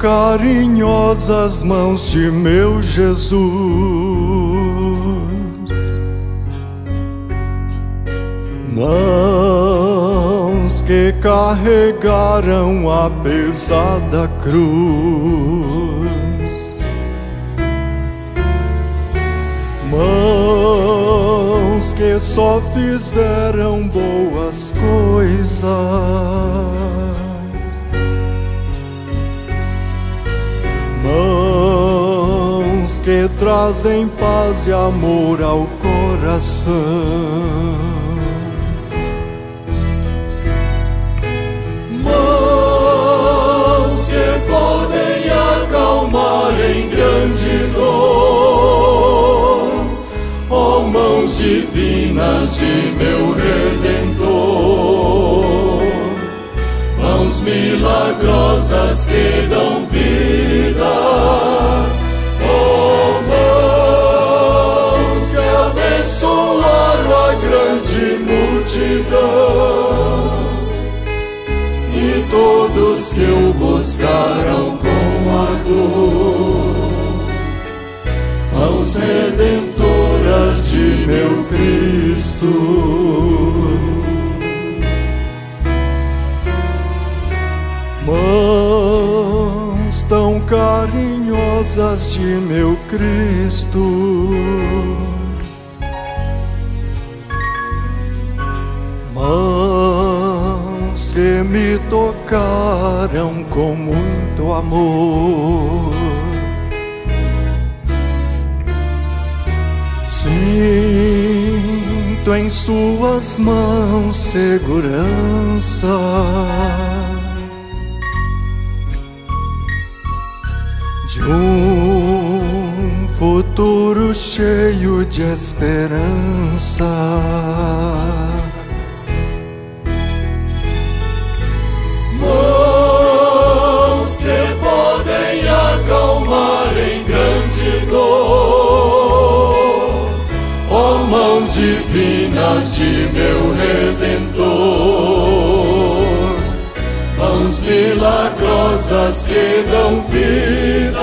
carinhosas mãos de meu Jesus, mãos que carregaram a pesada cruz, mãos que só fizeram boas coisas, mãos que trazem paz e amor ao coração, mãos que podem acalmar em grande dor, ó mãos divinas de meu Redentor, mãos milagrosas que dão vida, ó mãos que abençoaram a grande multidão, e todos que o buscaram com ardor, mãos redentoras de meu Cristo, mãos tão carinhosas de meu Cristo, mãos que me tocaram com muito amor. Sinto em suas mãos segurança, de um futuro cheio de esperança. Mãos que podem acalmar em grande dor, ó mãos divinas de meu Redentor, mãos milagrosas que dão vida,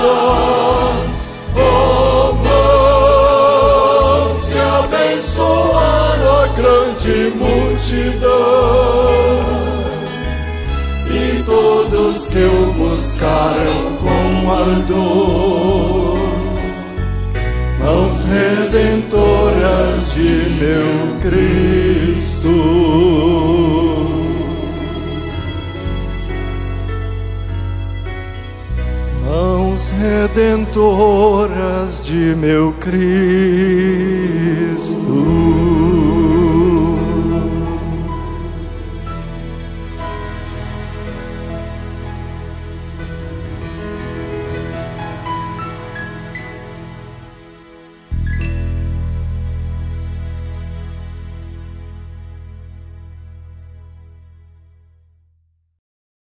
ó mãos que abençoaram a grande multidão, e todos que o buscaram com ardor, mãos redentoras de meu Cristo, mãos redentoras de meu Cristo.